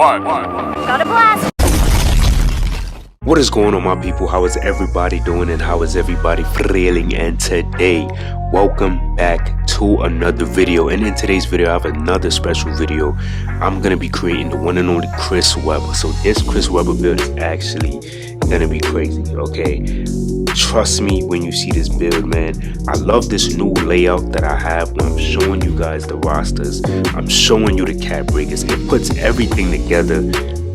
Got a blast. What is going on, my people? How is everybody doing and how is everybody feeling? And today, welcome back to another video. And in today's video, I have another special video. I'm gonna be creating the one and only Chris Webber. So this Chris Webber build is actually gonna be crazy, okay? Trust me when you see this build, man. I love this new layout that I have when I'm showing you guys the rosters. I'm showing you the cap breakers. It puts everything together.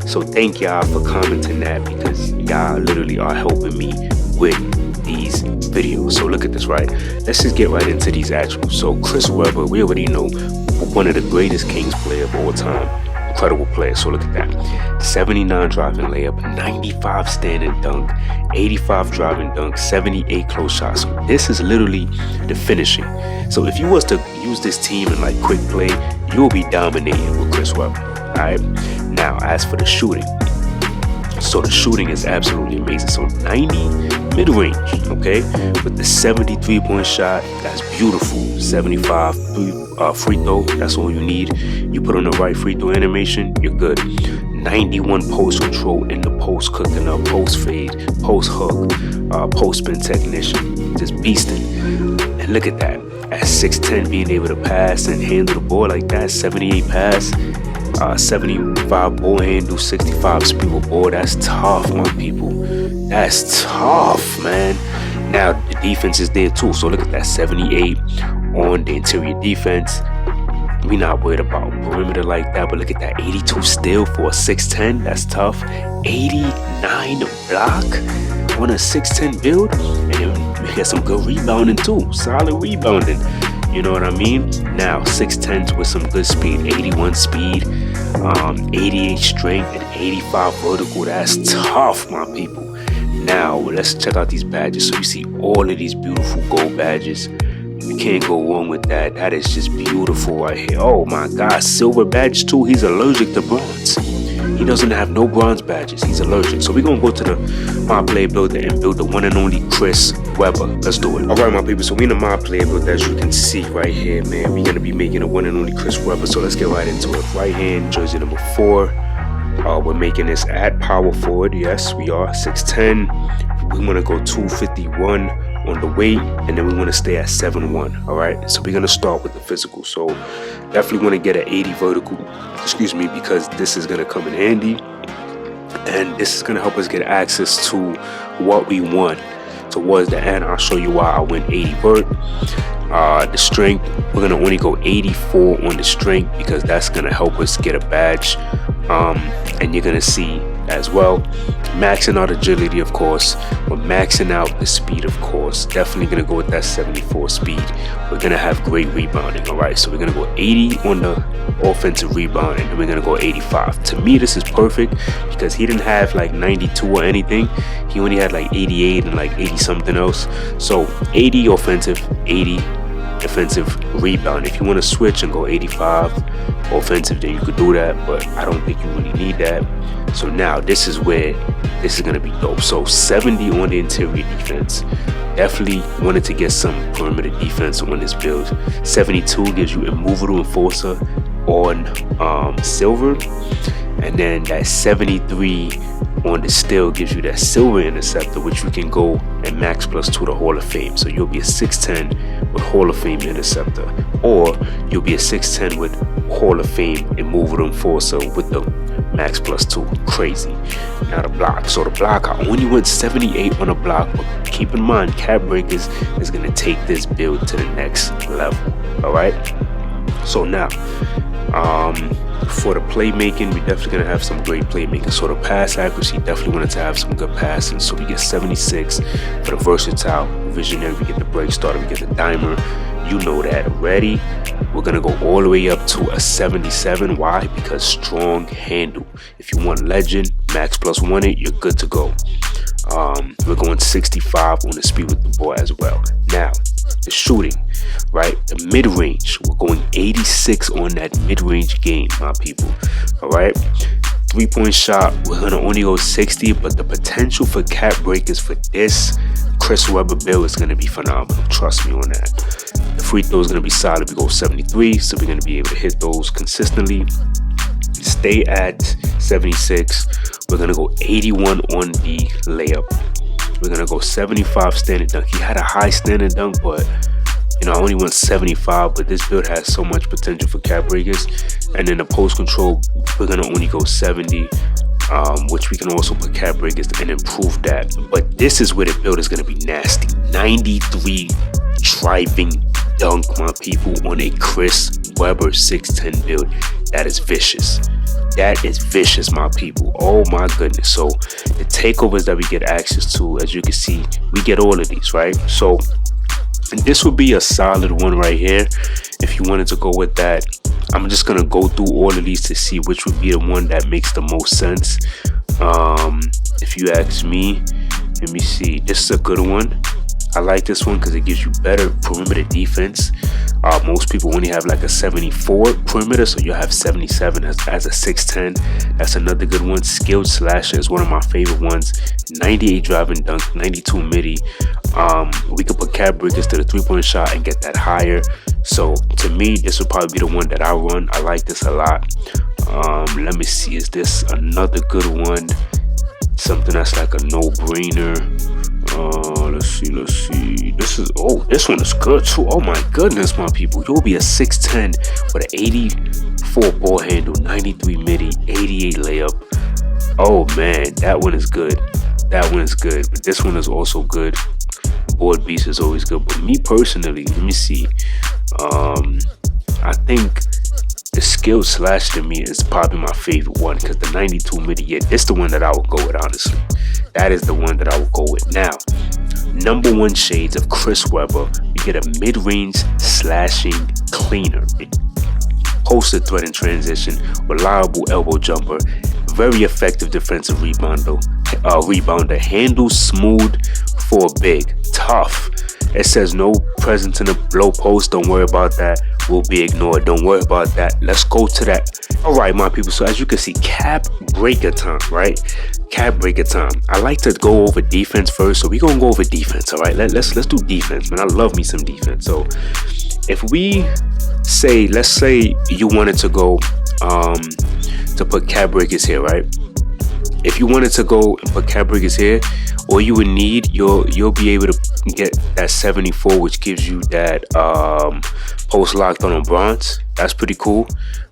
So thank y'all for commenting that, because y'all literally are helping me with these videos. So look at this, right? Let's just get right into these attributes. So Chris Webber, we already know, one of the greatest Kings player of all time. Incredible player. So look at that. 79 driving layup, 95 standing dunk, 85 driving dunk, 78 close shots. So this is literally the finishing. So if you was to use this team in like quick play, you'll be dominating with Chris Webber. Alright, now as for the shooting, so the shooting is absolutely amazing. So 90 mid-range, okay, with the 73-point shot, that's beautiful. 75 free throw, that's all you need. You put on the right free throw animation, you're good. 91 post control in the post, cooking up, post fade, post hook, post spin technician, just beasting. And look at that, at 6'10", being able to pass and handle the ball like that. 78 pass, 75 ball handle, 65 speed with ball. That's tough, my people. That's tough, man. Now the defense is there too. So look at that, 78 on the interior defense. We not worried about perimeter like that, but look at that, 82 steal for a 6'10". That's tough. 89 block on a 6'10" build, and then we get some good rebounding too. Solid rebounding. You know what I mean? Now 6'10" with some good speed, 81 speed, 88 strength, and 85 vertical. That's tough, my people. Now let's check out these badges. So you see all of these beautiful gold badges. You can't go wrong with that. That is just beautiful right here. Oh my God, silver badge too. He's allergic to bronze. He doesn't have no bronze badges. He's allergic. So we're gonna go to the My Player Builder and build the one and only Chris Webber. Let's do it. All right, my people. So we in the My Player Builder, as you can see right here, man. We're gonna be making the one and only Chris Webber. So let's get right into it. Right hand, jersey number 4. We're making this at power forward. Yes, we are 6'10". We want to go 251 on the weight, and then we want to stay at 7'1". All right. So we're gonna start with the physical. So definitely want to get an 80 vertical. Excuse me, because this is gonna come in handy, and this is gonna help us get access to what we want towards the end. I'll show you why I went 80 vert. The strength, we're gonna only go 84 on the strength, because that's gonna help us get a badge. And you're gonna see as well, maxing out agility, of course. We're maxing out the speed, of course. Definitely gonna go with that 74 speed. We're gonna have great rebounding. All right, so we're gonna go 80 on the offensive rebound, and then we're gonna go 85. To me, this is perfect, because he didn't have like 92 or anything. He only had like 88 and like 80 something else. So 80 offensive, 80 defensive rebound. If you want to switch and go 85 offensive, then you could do that, but I don't think you really need that. So now this is where this is going to be dope. So 70 on the interior defense. Definitely wanted to get some perimeter defense on this build. 72 gives you immovable enforcer on silver, and then that 73 on the steal gives you that silver interceptor, which we can go and max +2 to Hall of Fame. So you'll be a 6'10" with Hall of Fame interceptor, or you'll be a 6'10" with Hall of Fame immovable enforcer with the max +2. Crazy. Now the block. So the block, I only went 78 on a block, but keep in mind, cap breakers is gonna take this build to the next level. All right. So now, for the playmaking, we're definitely gonna have some great playmaking. So the pass accuracy, definitely wanted to have some good passing. So we get 76 for the versatile, visionary. We get the break starter, we get the dimer. You know that already. We're gonna go all the way up to a 77. Why? Because strong handle. If you want legend, max +1 it, you're good to go. We're going 65 on the speed with the ball as well. Now the shooting, right? The mid-range, we're going 86 on that mid-range game, my people. All right, 3-point shot, we're gonna only go 60, but the potential for cap breakers for this Chris Webber build is gonna be phenomenal. Trust me on that. The free throw is gonna be solid. We go 73, so we're gonna be able to hit those consistently. Stay at 76. We're gonna go 81 on the layup. We're gonna go 75 standing dunk. He had a high standing dunk, but I only went 75, but this build has so much potential for cap breakers. And then the post control, we're gonna only go 70, which we can also put cap breakers and improve that. But this is where the build is gonna be nasty. 93 driving dunk, my people, on a Chris Webber 6'10" build. That is vicious. That is vicious, my people. Oh my goodness. So the takeovers that we get access to, as you can see, we get all of these, right? So and this would be a solid one right here if you wanted to go with that. I'm just gonna go through all of these to see which would be the one that makes the most sense. If you ask me, let me see. This is a good one. I like this one because it gives you better perimeter defense. Most people only have like a 74 perimeter, so you'll have 77 as a 6'10". That's another good one. Skilled slasher is one of my favorite ones. 98 driving dunk, 92 midi. We could put cap breakers to the 3-point shot and get that higher. So to me, this would probably be the one that I run. I like this a lot. Let me see, is this another good one? Something that's like a no-brainer. Let's see. This one is good too. Oh my goodness, my people. You'll be a 6'10" with an 84 ball handle, 93 midi, 88 layup. Oh man, that one is good. That one is good. But this one is also good. Board beast is always good. But me personally, let me see. I think the skill slash to me is probably my favorite one because the 92 midi, yeah, this is the one that I would go with, honestly. That is the one that I would go with. Now, number one shades of Chris Webber, you get a mid-range slashing cleaner. Posted threat in transition, reliable elbow jumper, very effective defensive rebounder, handles smooth for big, tough. It says no presence in the low post. Don't worry about that. Will be ignored. Don't worry about that. Let's go to that. All right, my people. So as you can see, cap breaker time, right? Cap breaker time. I like to go over defense first, so we're gonna go over defense. All right, let's do defense, man. I love me some defense. So if we say, let's say you wanted to go to put cap breakers here, right? If you wanted to go and put cap breakers here, all you would need, you'll be able to get that 74, which gives you that post locked on bronze. That's pretty cool,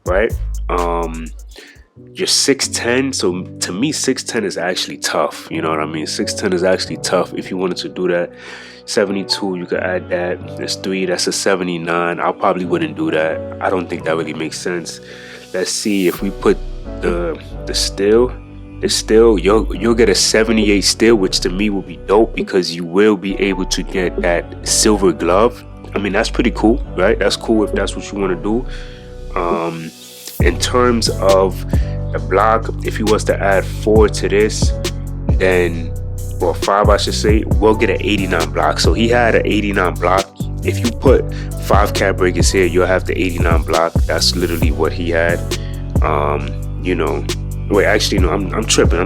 right? You're 6'10", so to me 6'10" is actually tough. You know what I mean? 6'10" is actually tough if you wanted to do that. 72, you could add that. There's 3, that's a 79. I probably wouldn't do that. I don't think that really makes sense. Let's see if we put the steel. The steel, you'll get a 78 steel, which to me will be dope because you will be able to get that silver glove. I mean, that's pretty cool, right? That's cool if that's what you want to do. In terms of the block, if he was to add 4 to this, then, or 5 I should say, we'll get an 89 block. So he had an 89 block. If you put 5 cap breakers here, you'll have the 89 block. That's literally what he had. You know, wait, actually no, I'm tripping.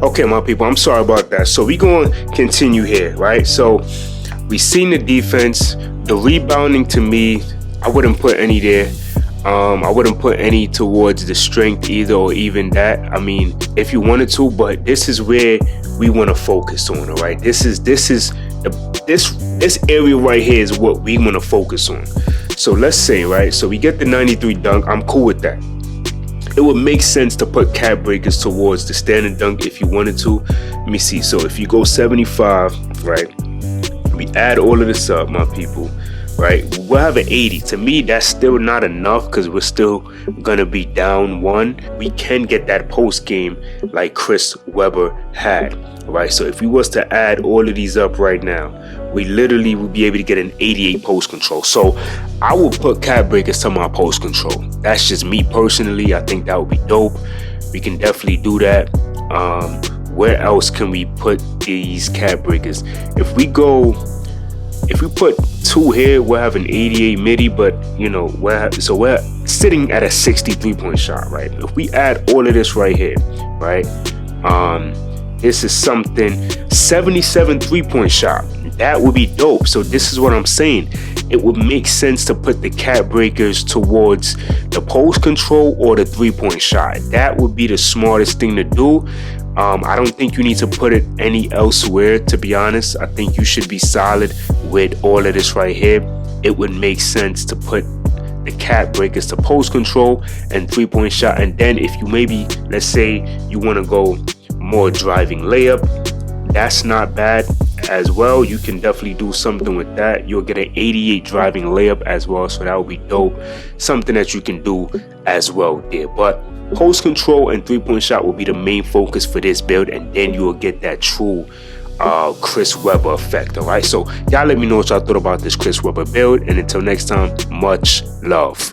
Okay, my people, I'm sorry about that. So we gonna continue here, right? So we seen the defense. The rebounding, to me, I wouldn't put any there. I wouldn't put any towards the strength either, or even that. I mean, if you wanted to, but this is where we want to focus on. All right, this area right here is what we want to focus on. So let's say, right, so we get the 93 dunk. I'm cool with that. It would make sense to put cap breakers towards the standing dunk if you wanted to. Let me see. So if you go 75, right, we add all of this up, my people, right, we'll have an 80. To me, that's still not enough because we're still gonna be down 1. We can get that post game like Chris Webber had, right? So if we was to add all of these up right now, we literally would be able to get an 88 post control. So I will put cap breakers to my post control. That's just me personally. I think that would be dope. We can definitely do that. Where else can we put these cap breakers? If we put 2 here, we'll have an 88 midi, but you know, we're sitting at a 63-point shot, right? If we add all of this right here, right, this is something 77 3-point shot. That would be dope. So this is what I'm saying. it would make sense to put the cap breakers towards the post control or the 3-point shot. That would be the smartest thing to do. I don't think you need to put it any elsewhere, to be honest. I think you should be solid with all of this right here. It would make sense to put the cap breakers to post control and 3-point shot. And then if you maybe, let's say you want to go more driving layup, that's not bad as well. You can definitely do something with that. You'll get an 88 driving layup as well, so that would be dope. Something that you can do as well there. But post control and 3-point shot will be the main focus for this build, and then you will get that true Chris Webber effect. All right, so y'all let me know what y'all thought about this Chris Webber build, and until next time, much love.